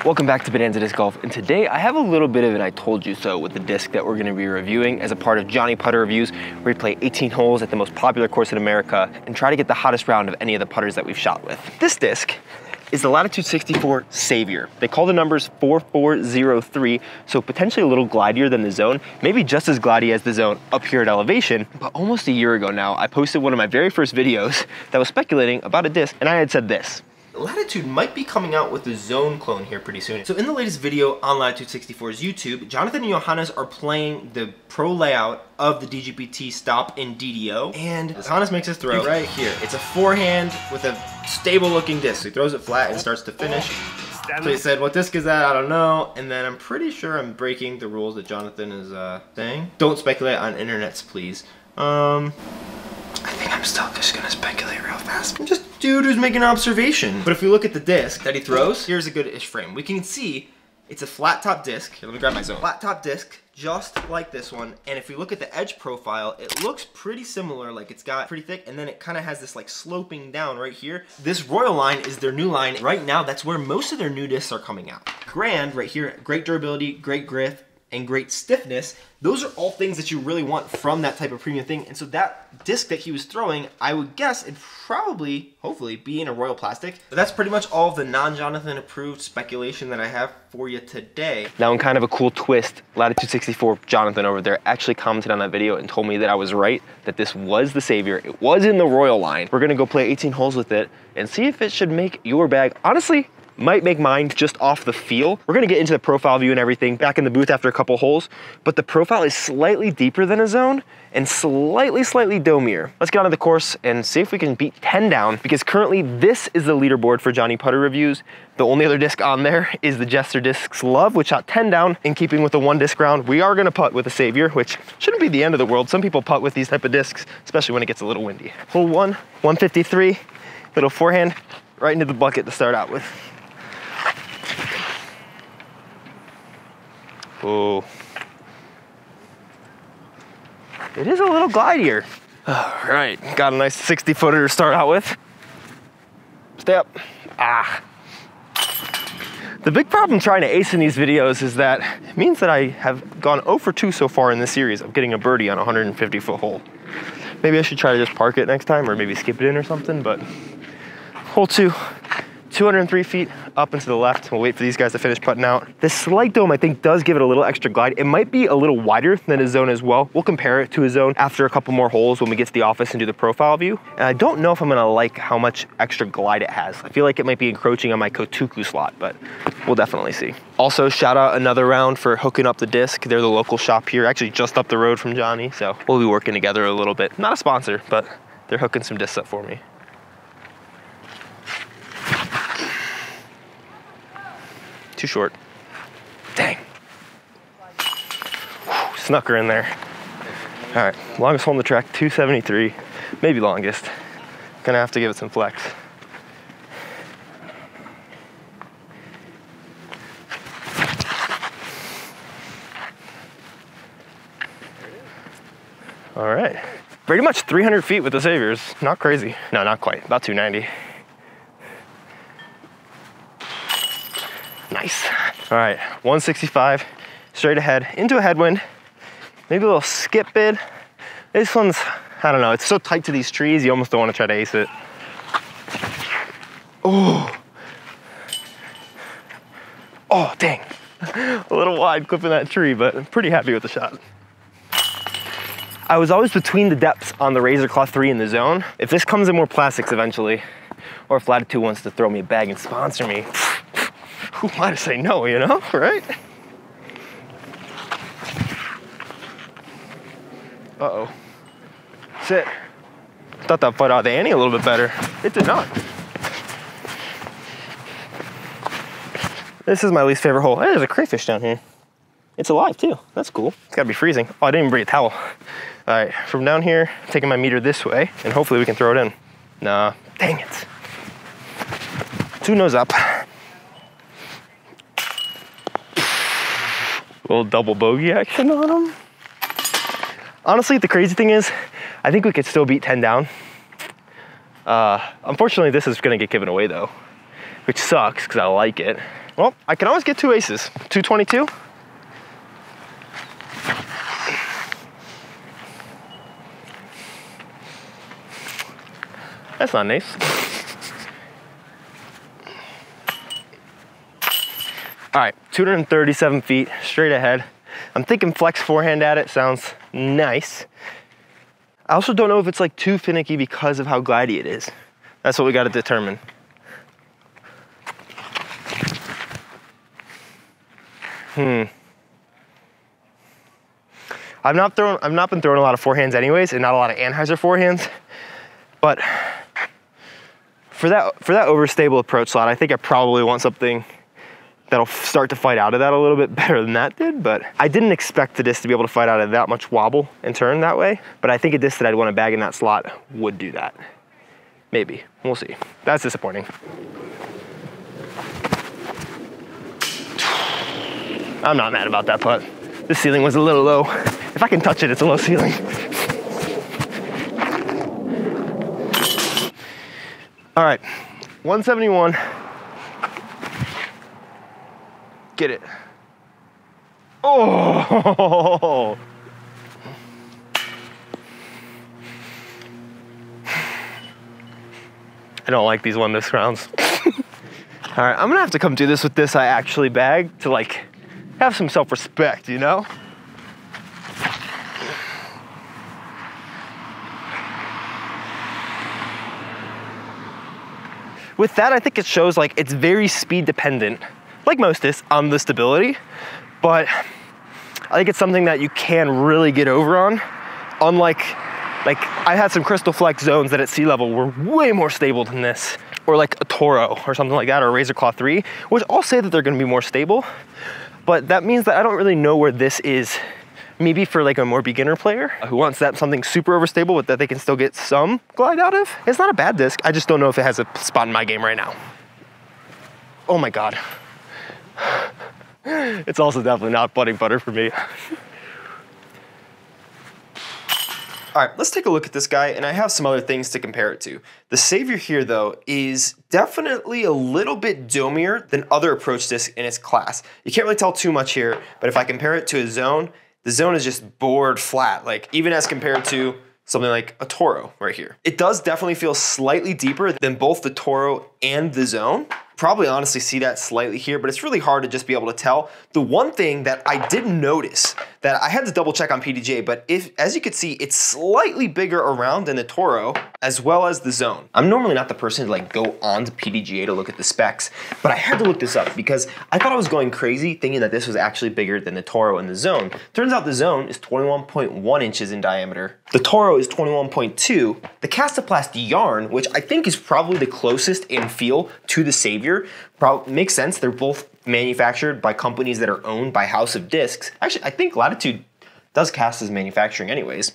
Welcome back to Bonanza Disc Golf, and today I have a little bit of an I told you so with the disc that we're going to be reviewing as a part of Johnny Putter Reviews, where we play 18 holes at the most popular course in America and try to get the hottest round of any of the putters that we've shot with. This disc is the Latitude 64 Savior. They call the numbers 4403, so potentially a little glidier than the Zone, maybe just as glidey as the Zone up here at elevation. But almost a year ago now, I posted one of my very first videos that was speculating about a disc, and I had said this: Latitude might be coming out with the Zone clone here pretty soon. So in the latest video on Latitude 64's YouTube, Jonathan and Johannes are playing the pro layout of the DGPT stop in DDO, and Johannes makes his throw right here. It's a forehand with a stable looking disc. So he throws it flat and starts to finish. So he said, what disc is that? I don't know. And then I'm pretty sure I'm breaking the rules that Jonathan is saying. Don't speculate on internets, please. I think I'm still just gonna speculate real fast. I'm just a dude who's making an observation. But if we look at the disc that he throws, here's a good-ish frame. We can see it's a flat top disc. Here, let me grab my Zone. Flat top disc, just like this one. And if we look at the edge profile, it looks pretty similar. Like it's got pretty thick, and then it kind of has this like sloping down right here. This Royal line is their new line. Right now, that's where most of their new discs are coming out. Grand right here, great durability, great grip, and great stiffness. Those are all things that you really want from that type of premium thing. And so that disc that he was throwing, I would guess it'd probably, hopefully, be in a Royal plastic. But that's pretty much all of the non-Jonathan approved speculation that I have for you today. Now, in kind of a cool twist, Latitude 64 Jonathan over there actually commented on that video and told me that I was right, that this was the Savior. It was in the Royal line. We're gonna go play 18 holes with it and see if it should make your bag. Honestly, might make mine just off the feel. We're gonna get into the profile view and everything back in the booth after a couple holes, but the profile is slightly deeper than a Zone and slightly domier. Let's get onto the course and see if we can beat 10 down, because currently this is the leaderboard for Johnny Putter Reviews. The only other disc on there is the Jester Discs Love, which shot 10 down. In keeping with the one disc round, we are gonna putt with a Savior, which shouldn't be the end of the world. Some people putt with these type of discs, especially when it gets a little windy. Hole 1, 153, little forehand right into the bucket to start out with. Oh, it is a little glidier. All right, got a nice 60-footer to start out with. Step. The big problem trying to ace in these videos is that it means that I have gone 0 for 2 so far in this series of getting a birdie on a 150-foot hole. Maybe I should try to just park it next time, or maybe skip it in or something, but hole 2. 203 feet up and to the left. We'll wait for these guys to finish putting out. This slight dome, I think, does give it a little extra glide. It might be a little wider than a Zone as well. We'll compare it to a Zone after a couple more holes when we get to the office and do the profile view. And I don't know if I'm gonna like how much extra glide it has. I feel like it might be encroaching on my Kotuku slot, but we'll definitely see. Also, shout out Another Round for hooking up the disc. They're the local shop here, actually just up the road from Johnny, so we'll be working together a little bit. Not a sponsor, but they're hooking some discs up for me. Too short. Dang. Whew, snuck her in there. All right, longest hole on the track, 273, maybe longest. Gonna have to give it some flex. All right, pretty much 300 feet with the Saviors. Not crazy. No, not quite, about 290. Nice. All right, 165, straight ahead, into a headwind. Maybe a little skip bid. This one's, I don't know, it's so tight to these trees, you almost don't want to try to ace it. Oh. Oh, dang. A little wide clipping that tree, but I'm pretty happy with the shot. I was always between the depths on the Razor Claw 3 in the Zone. If this comes in more plastics eventually, or if Latitude wants to throw me a bag and sponsor me, who am I to say no, you know, right? Uh-oh. Sit. Thought that put out the ante a little bit better. It did not. This is my least favorite hole. Hey, there's a crayfish down here. It's alive too. That's cool. It's gotta be freezing. Oh, I didn't even bring a towel. All right, from down here, taking my meter this way, and hopefully we can throw it in. Nah, dang it. 2 nose up. Little double bogey action on them. Honestly, the crazy thing is, I think we could still beat 10 down. Unfortunately, this is gonna get given away though, which sucks because I like it. Well, I can always get 2 aces. 222. That's not nice. All right, 237 feet, straight ahead. I'm thinking flex forehand at it, sounds nice. I also don't know if it's like too finicky because of how glidey it is. That's what we gotta determine. I've not been throwing a lot of forehands anyways, and not a lot of Anheuser forehands, but for that overstable approach slot, I think I probably want something that'll start to fight out of that a little bit better than that did. But I didn't expect the disc to be able to fight out of that much wobble and turn that way, but I think a disc that I'd want to bag in that slot would do that. Maybe, we'll see. That's disappointing. I'm not mad about that putt. This ceiling was a little low. If I can touch it, it's a low ceiling. All right, 171. Get it. Oh! I don't like these 1-disc rounds. All right, I'm gonna have to come do this with this I actually bagged to like have some self-respect, you know? With that, I think it shows like it's very speed dependent, like most discs, on the stability, but I think it's something that you can really get over on. Unlike, like I had some Crystal Flex zones that at sea level were way more stable than this, or like a Toro or something like that, or a Razor Claw 3, which I'll say that they're gonna be more stable, but that means that I don't really know where this is. Maybe for like a more beginner player who wants that something super overstable but that they can still get some glide out of. It's not a bad disc, I just don't know if it has a spot in my game right now. Oh my God. It's also definitely not putting putter for me. All right, let's take a look at this guy, and I have some other things to compare it to. The Savior here, though, is definitely a little bit domier than other approach discs in its class. You can't really tell too much here, but if I compare it to a Zone, the Zone is just bored flat, like even as compared to something like a Toro right here. It does definitely feel slightly deeper than both the Toro and the Zone. Probably honestly see that slightly here, but it's really hard to just be able to tell. The one thing that I didn't notice, that I had to double check on PDJ, but as you can see, it's slightly bigger around than the Toro, as well as the Zone. I'm normally not the person to like go on to PDGA to look at the specs, but I had to look this up because I thought I was going crazy thinking that this was actually bigger than the Toro and the Zone. Turns out the Zone is 21.1 inches in diameter. The Toro is 21.2. The Castoplasty yarn, which I think is probably the closest in feel to the Savior, makes sense. They're both manufactured by companies that are owned by House of Discs. Actually, I think Latitude does cast as manufacturing anyways.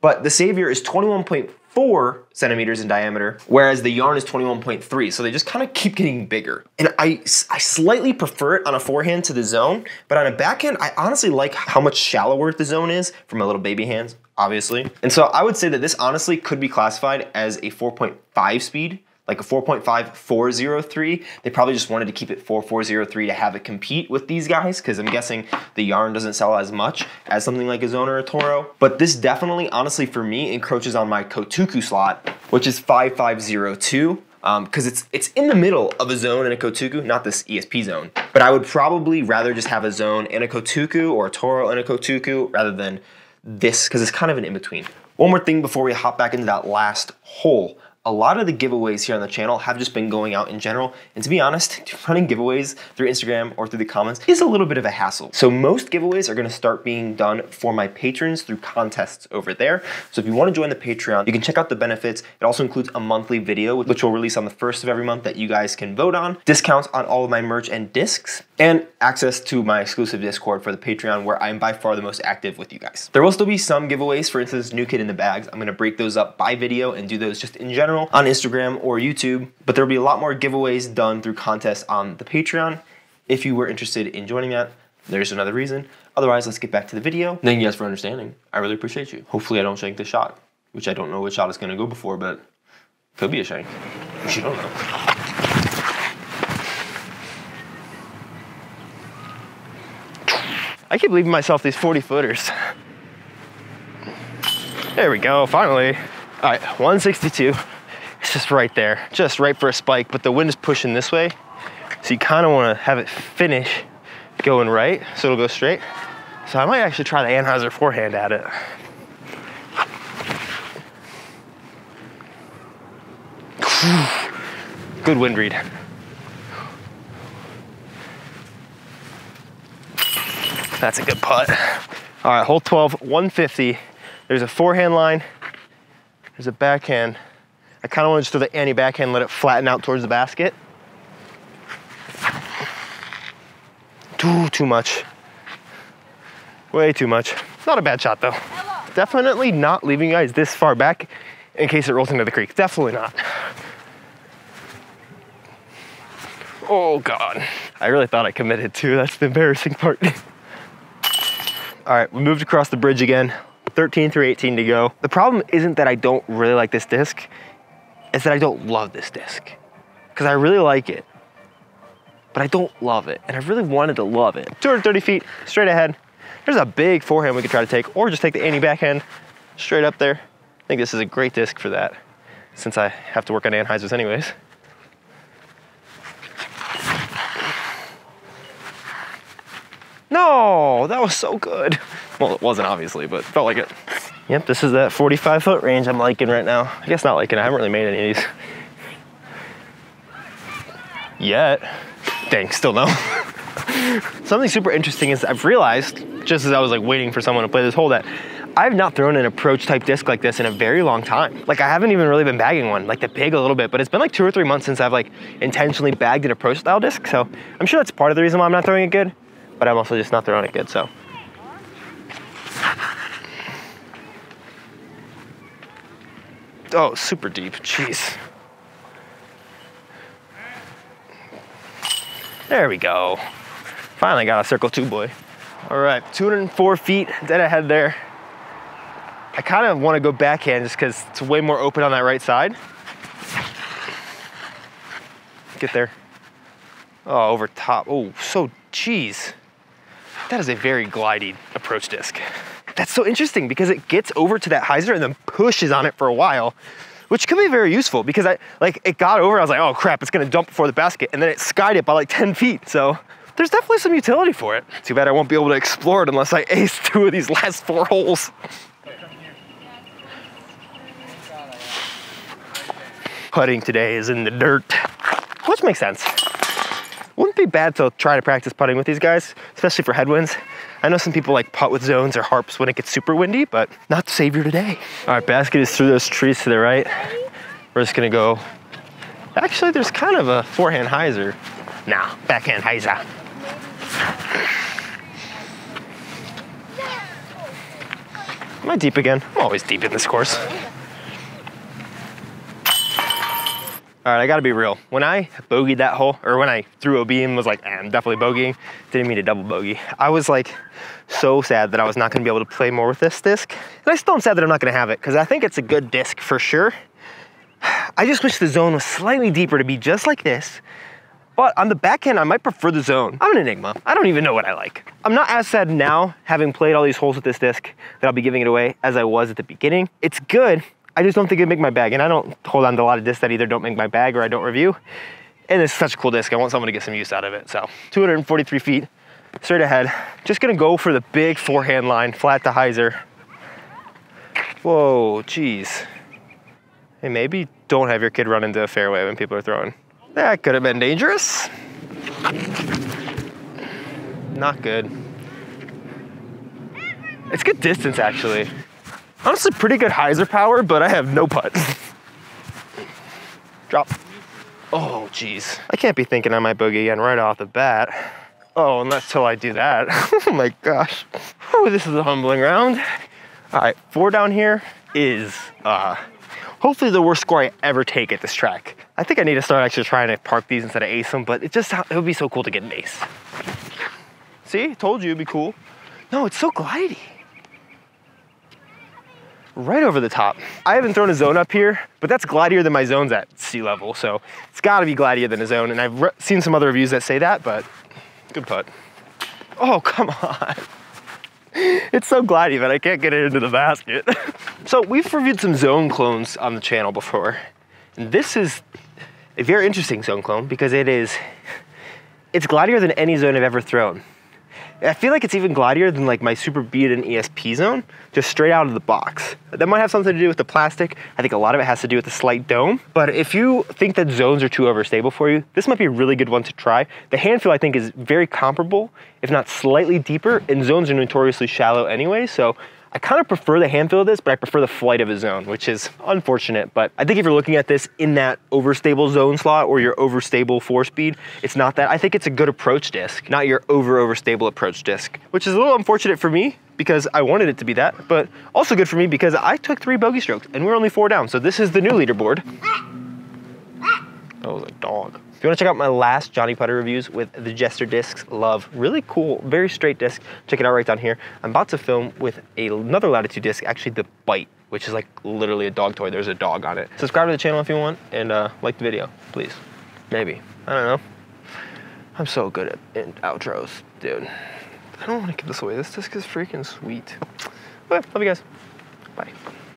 But the Savior is 21.4 centimeters in diameter, whereas the yarn is 21.3. So they just kind of keep getting bigger. And I slightly prefer it on a forehand to the Zone, but on a backhand, I honestly like how much shallower the Zone is from my little baby hands, obviously. And so I would say that this honestly could be classified as a 4.5 speed, like a 4.5 403. They probably just wanted to keep it 4403 to have it compete with these guys, because I'm guessing the yarn doesn't sell as much as something like a Zone or a Toro. But this definitely, honestly, for me, encroaches on my Kotuku slot, which is 5502. Because it's in the middle of a Zone and a Kotuku, not this ESP Zone. But I would probably rather just have a Zone and a Kotuku, or a Toro and a Kotuku, rather than this, because it's kind of an in-between. One more thing before we hop back into that last hole. A lot of the giveaways here on the channel have just been going out in general, and to be honest, running giveaways through Instagram or through the comments is a little bit of a hassle. So most giveaways are gonna start being done for my patrons through contests over there. So if you wanna join the Patreon, you can check out the benefits. It also includes a monthly video, which will release on the 1st of every month that you guys can vote on, discounts on all of my merch and discs, and access to my exclusive Discord for the Patreon, where I'm by far the most active with you guys. There will still be some giveaways, for instance, New Kid in the Bags. I'm gonna break those up by video and do those just in general on Instagram or YouTube, but there'll be a lot more giveaways done through contests on the Patreon. If you were interested in joining that, there's another reason. Otherwise, let's get back to the video. Thank you guys for understanding. I really appreciate you. Hopefully I don't shank this shot, which I don't know which shot is gonna go before, but could be a shank, which you don't know. I keep leaving myself these 40 footers. There we go, finally. All right, 162. It's just right there, just right for a spike, but the wind is pushing this way. So you kind of want to have it finish going right, so it'll go straight. So I might actually try the Anheuser forehand at it. Good wind read. That's a good putt. All right, hole 12, 150. There's a forehand line. There's a backhand. I kind of want to just throw the anti-backhand, let it flatten out towards the basket. Too much. Way too much. Not a bad shot though. Definitely not leaving you guys this far back in case it rolls into the creek. Definitely not. Oh God. I really thought I committed too. That's the embarrassing part. All right, we moved across the bridge again. 13 through 18 to go. The problem isn't that I don't really like this disc, it's that I don't love this disc. Because I really like it, but I don't love it. And I really wanted to love it. 230 feet, straight ahead. There's a big forehand we could try to take, or just take the anti-backhand straight up there. I think this is a great disc for that, since I have to work on Anheisers anyways. No, that was so good. Well, it wasn't obviously, but felt like it. Yep, this is that 45-foot range I'm liking right now. I guess not liking, I haven't really made any of these yet. Dang, still no. Something super interesting is I've realized, just as I was like waiting for someone to play this hole, that I've not thrown an approach type disc like this in a very long time. Like I haven't even really been bagging one, like the pig a little bit, but it's been like 2 or 3 months since I've like intentionally bagged an approach style disc. So I'm sure that's part of the reason why I'm not throwing it good, but I'm also just not throwing it good, so. Oh, super deep, jeez. There we go. Finally got a circle 2 boy. All right, 204 feet dead ahead there. I kind of want to go backhand just because it's way more open on that right side. Get there. Oh, over top. Oh, so geez. That is a very glidey approach disc. That's so interesting because it gets over to that hyzer and then pushes on it for a while, which could be very useful because it got over, I was like, oh crap, it's gonna dump before the basket, and then it skied it by like 10 feet. So there's definitely some utility for it. Too bad I won't be able to explore it unless I ace 2 of these last 4 holes. Putting today is in the dirt, which makes sense. Wouldn't be bad to try to practice putting with these guys, especially for headwinds. I know some people like putt with zones or harps when it gets super windy, but not the savior today. All right, basket is through those trees to the right. We're just gonna go. Actually, there's kind of a forehand hyzer. Nah, backhand hyzer. Am I deep again? I'm always deep in this course. All right, I gotta be real. When I bogeyed that hole, or when I threw a beam, was like, I'm definitely bogeying, didn't mean to double bogey. I was like so sad that I was not gonna be able to play more with this disc. And I still am sad that I'm not gonna have it, because I think it's a good disc for sure. I just wish the zone was slightly deeper to be just like this. But on the backhand, I might prefer the zone. I'm an enigma. I don't even know what I like. I'm not as sad now, having played all these holes with this disc, that I'll be giving it away as I was at the beginning. It's good. I just don't think it'd make my bag, and I don't hold on to a lot of discs that either don't make my bag or I don't review. And it's such a cool disc, I want someone to get some use out of it. So 243 feet, straight ahead. Just gonna go for the big forehand line, flat to hyzer. Whoa, geez. Hey, maybe don't have your kid run into a fairway when people are throwing. That could have been dangerous. Not good. It's good distance, actually. Honestly, pretty good hyzer power, but I have no putt. Drop. Oh, geez. I can't be thinking I might bogey again right off the bat. Oh, unless till I do that. Oh my gosh. Oh, this is a humbling round. All right, 4 down here is hopefully the worst score I ever take at this track. I think I need to start actually trying to park these instead of ace them, but it would be so cool to get an ace. See, told you it'd be cool. No, it's so glidey. Right over the top. I haven't thrown a zone up here, but that's glidier than my zones at sea level, so it's gotta be glidier than a zone, and I've seen some other reviews that say that, but good putt. Oh, come on. It's so glidey that I can't get it into the basket. So we've reviewed some zone clones on the channel before. And this is a very interesting zone clone because it's glidier than any zone I've ever thrown. I feel like it's even glidier than like my Super Beat and ESP zone, just straight out of the box. That might have something to do with the plastic. I think a lot of it has to do with the slight dome. But if you think that zones are too overstable for you, this might be a really good one to try. The hand feel I think is very comparable, if not slightly deeper, and zones are notoriously shallow anyway, so I kind of prefer the hand feel of this, but I prefer the flight of a zone, which is unfortunate. But I think if you're looking at this in that overstable zone slot or your overstable 4-speed, it's not that. I think it's a good approach disc, not your overstable approach disc, which is a little unfortunate for me because I wanted it to be that, but also good for me because I took 3 bogey strokes and we're only 4 down. So this is the new leaderboard. That was a dog. If you want to check out my last Johnny Putter reviews with the Jester discs, love, really cool, very straight disc, check it out right down here. I'm about to film with another Latitude disc, actually the Bite, which is like literally a dog toy. There's a dog on it. Subscribe to the channel if you want, and like the video, please. Maybe, I don't know. I'm so good at outros, dude. I don't want to give this away. This disc is freaking sweet. Okay, love you guys. Bye.